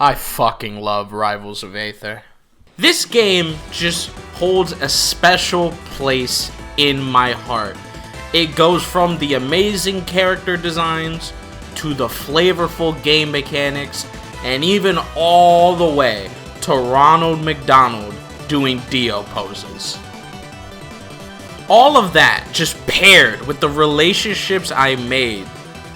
I fucking love Rivals of Aether. This game just holds a special place in my heart. It goes from the amazing character designs to the flavorful game mechanics and even all the way to Ronald McDonald doing Dio poses. All of that just paired with the relationships I made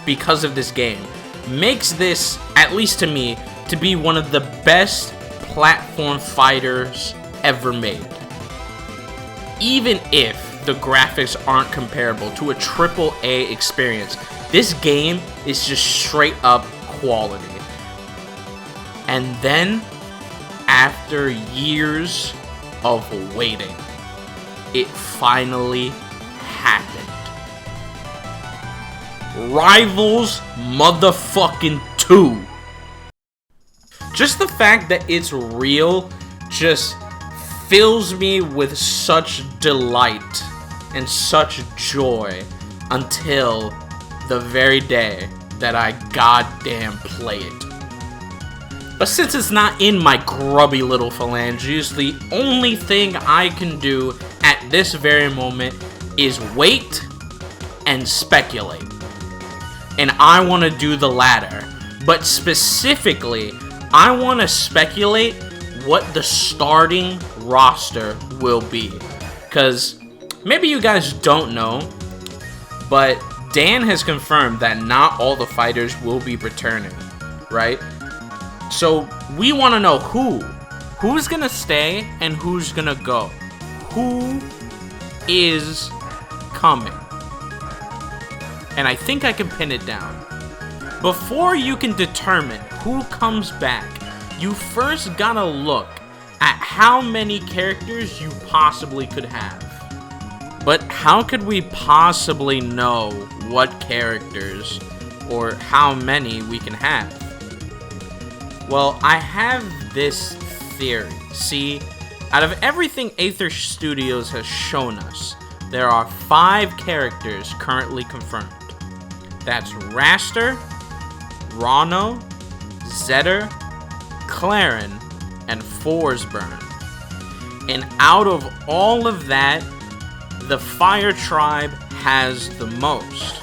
because of this game makes this, at least to me, to be one of the best platform fighters ever made. Even if the graphics aren't comparable to a AAA experience, this game is just straight up quality. And then, after years of waiting, it finally happened. Rivals motherfucking 2. Just the fact that it's real just fills me with such delight and such joy until the very day that I goddamn play it. But since it's not in my grubby little phalanges, the only thing I can do at this very moment is wait and speculate. And I want to do the latter. But specifically, I want to speculate what the starting roster will be. Because maybe you guys don't know, but Dan has confirmed that not all the fighters will be returning, right? So we want to know who's going to stay and who's going to go. Who is coming? And I think I can pin it down. Before you can determine who comes back, you first gotta look at how many characters you possibly could have. But how could we possibly know what characters or how many we can have? Well, I have this theory. See, out of everything Aether Studios has shown us, there are 5 characters currently confirmed. That's Raster, Rano, Zetter, Claren, and Forsburn. And out of all of that, the Fire Tribe has the most.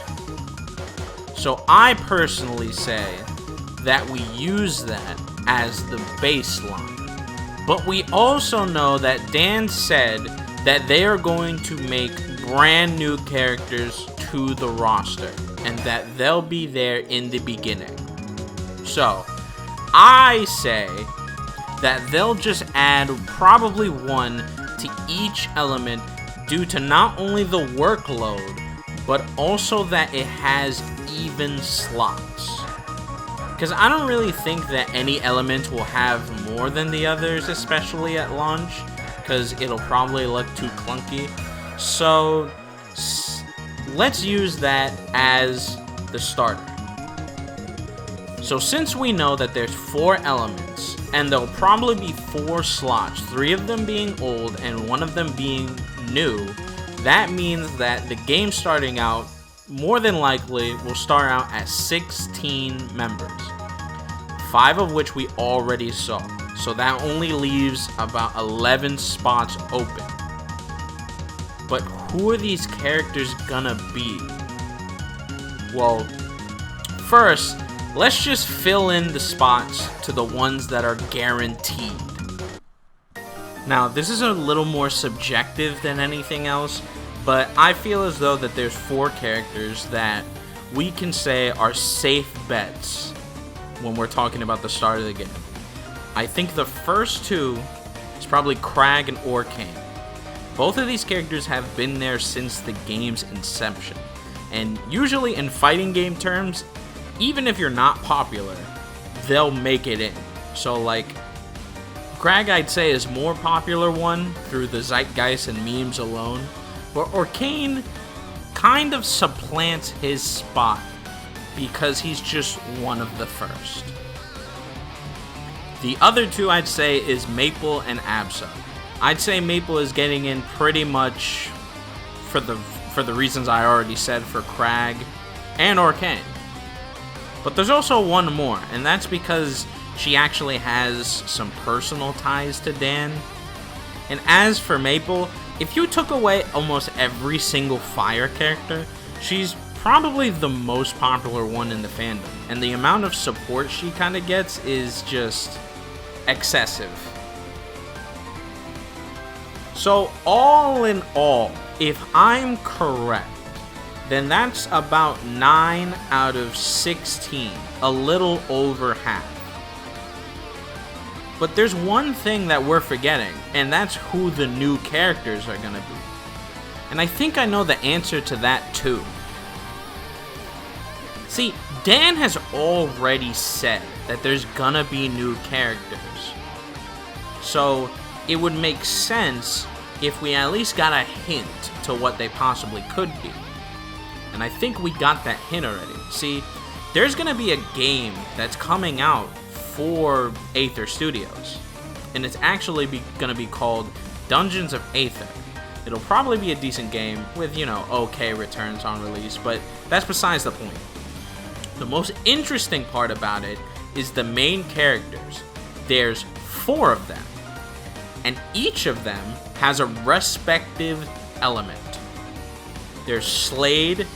So I personally say that we use that as the baseline. But we also know that Dan said that they are going to make brand new characters to the roster, and that they'll be there in the beginning. So, I say that they'll just add probably one to each element due to not only the workload, but also that it has even slots. Because I don't really think that any element will have more than the others, especially at launch, because it'll probably look too clunky. So, let's use that as the starter. So since we know that there's 4 elements, and there'll probably be 4 slots, 3 of them being old and 1 of them being new, that means that the game starting out, more than likely, will start out at 16 members. 5 of which we already saw. So that only leaves about 11 spots open. But who are these characters gonna be? Well, first, let's just fill in the spots to the ones that are guaranteed. Now, this is a little more subjective than anything else, but I feel as though that there's 4 characters that we can say are safe bets when we're talking about the start of the game. I think the first 2 is probably Crag and Orcane. Both of these characters have been there since the game's inception, and usually in fighting game terms, even if you're not popular, they'll make it in. So like, Crag I'd say is more popular one through the zeitgeist and memes alone, but Orcane kind of supplants his spot because he's just one of the first. The other 2 I'd say is Maple and Absa. I'd say Maple is getting in pretty much for the reasons I already said for Crag and Orcane. But there's also one more, and that's because she actually has some personal ties to Dan. And as for Maple, if you took away almost every single fire character, she's probably the most popular one in the fandom. And the amount of support she kind of gets is just excessive. So all in all, if I'm correct, then that's about 9 out of 16, a little over half. But there's one thing that we're forgetting, and that's who the new characters are gonna be. And I think I know the answer to that too. See, Dan has already said that there's gonna be new characters. So it would make sense if we at least got a hint to what they possibly could be. And I think we got that hint already. See, there's gonna be a game that's coming out for Aether Studios, and it's actually gonna be called Dungeons of Aether. It'll probably be a decent game with, okay returns on release, but that's besides the point. The most interesting part about it is the main characters. There's 4 of them, and each of them has a respective element. There's Slade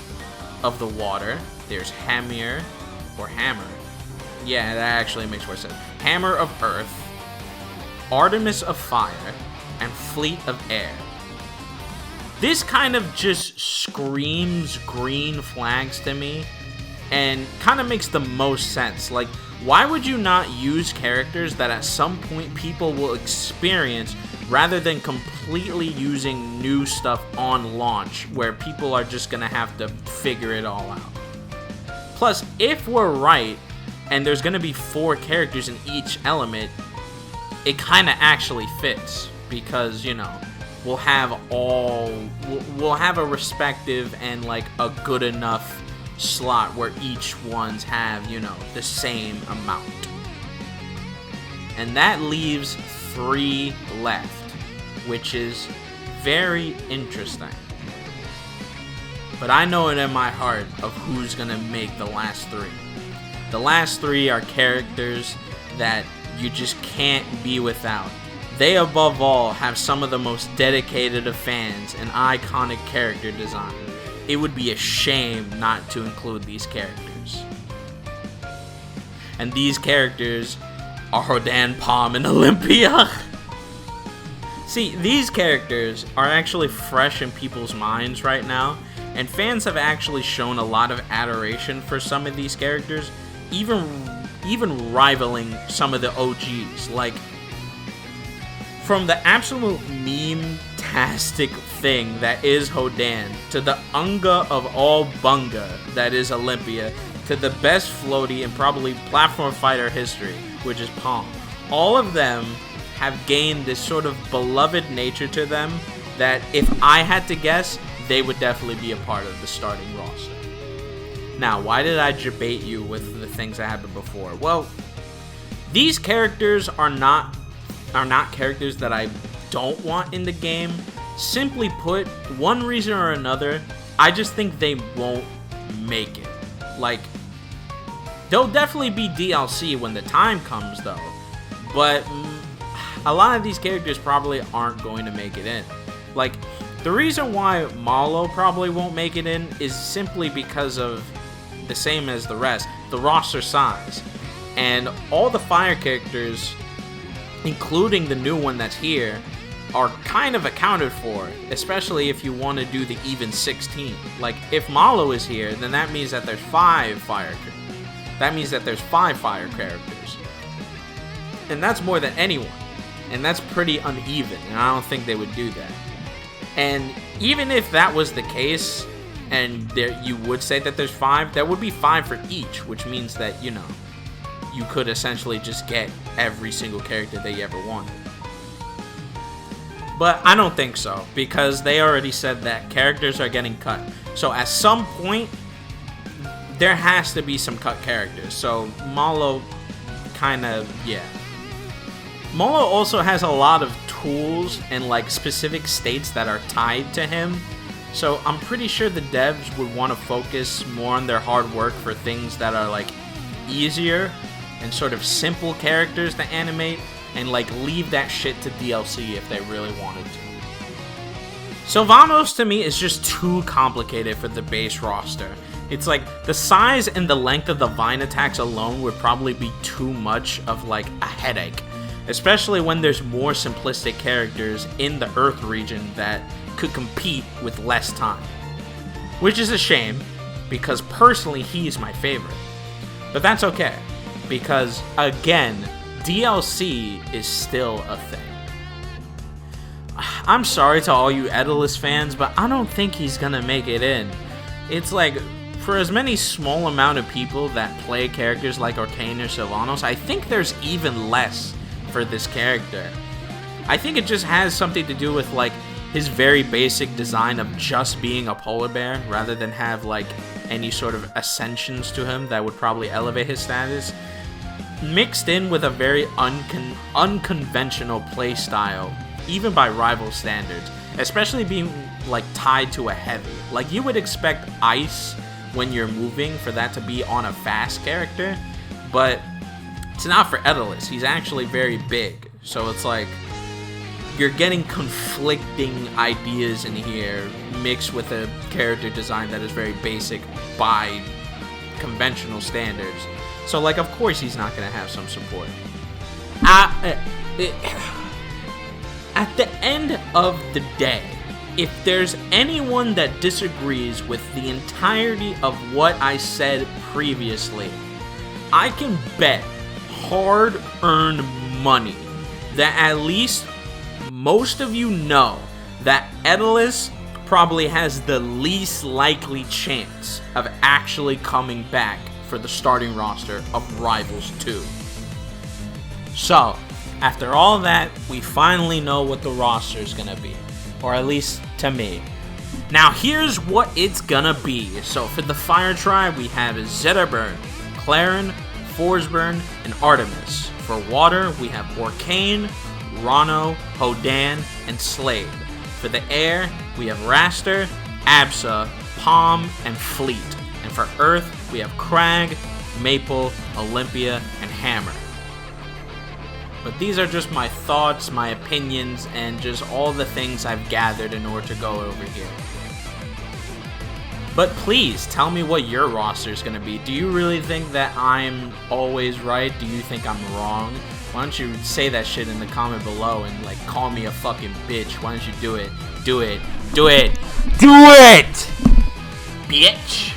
of the water, there's Hammer, yeah, that actually makes more sense. Hammer of earth, Artemis of fire, and Fleet of air. This kind of just screams green flags to me, and kind of makes the most sense. Like, why would you not use characters that at some point people will experience, rather than completely using new stuff on launch where people are just gonna have to figure it all out? Plus, if we're right and there's gonna be 4 characters in each element, it kind of actually fits, because we'll have a respective and like a good enough slot where each ones have the same amount. And that leaves 3 left, which is very interesting. But I know it in my heart of who's gonna make the last 3. The last 3 are characters that you just can't be without. They, above all, have some of the most dedicated of fans and iconic character design. It would be a shame not to include these characters. And these characters are Hodan, Palm, and Olympia. See, these characters are actually fresh in people's minds right now, and fans have actually shown a lot of adoration for some of these characters, even rivaling some of the OGs. Like, from the absolute meme-tastic thing that is Hodan, to the Unga of all Bunga that is Olympia, to the best floaty in probably platform fighter history, which is Palm. All of them have gained this sort of beloved nature to them that, if I had to guess, they would definitely be a part of the starting roster. Now, why did I debate you with the things that happened before? Well, these characters are not characters that I don't want in the game. Simply put, one reason or another, I just think they won't make it. Like, there'll definitely be DLC when the time comes, though, but a lot of these characters probably aren't going to make it in. Like, the reason why Malo probably won't make it in is simply because of the same as the rest, the roster size. And all the fire characters, including the new one that's here, are kind of accounted for, especially if you want to do the even 16. Like, if Malo is here, then that means that there's 5 fire characters. That means that there's 5 fire characters. And that's more than anyone. And that's pretty uneven, and I don't think they would do that. And even if that was the case, and you would say that there's 5, there would be 5 for each, which means that, you could essentially just get every single character that you ever wanted. But I don't think so, because they already said that characters are getting cut. So at some point, there has to be some cut characters. So Malo Malo also has a lot of tools and like specific states that are tied to him. So I'm pretty sure the devs would want to focus more on their hard work for things that are like easier, and sort of simple characters to animate, and like leave that shit to DLC if they really wanted to. Sylvanos to me is just too complicated for the base roster. It's like the size and the length of the vine attacks alone would probably be too much of like a headache, especially when there's more simplistic characters in the Earth region that could compete with less time. Which is a shame, because personally he's my favorite. But that's okay, because again, DLC is still a thing. I'm sorry to all you Daedalus fans, but I don't think he's gonna make it in. It's like, for as many small amount of people that play characters like Arcane or Sylvanos, I think there's even less for this character. I think it just has something to do with like his very basic design of just being a polar bear, rather than have like any sort of ascensions to him that would probably elevate his status, mixed in with a very unconventional playstyle, even by rival standards, especially being like tied to a heavy. Like, you would expect ice when you're moving for that to be on a fast character, but it's not for Daedalus. He's actually very big, so it's like you're getting conflicting ideas in here mixed with a character design that is very basic by conventional standards. So like, of course he's not gonna have some support. At the end of the day, if there's anyone that disagrees with the entirety of what I said previously, I can bet hard-earned money that at least most of you know that Daedalus probably has the least likely chance of actually coming back for the starting roster of Rivals 2. So, after all that, we finally know what the roster is gonna be. Or at least to me. Now here's what it's gonna be. So for the Fire Tribe, we have Zetaburn, Claren, Forsburn, and Artemis. For Water, we have Orcane, Rano, Hodan, and Slade. For the Air, we have Raster, Absa, Palm, and Fleet. And for Earth, we have Crag, Maple, Olympia, and Hammer. But these are just my thoughts, my opinions, and just all the things I've gathered in order to go over here. But please, tell me what your roster is going to be. Do you really think that I'm always right? Do you think I'm wrong? Why don't you say that shit in the comment below and like call me a fucking bitch? Why don't you do it? Do it. Do it. Do it! Bitch!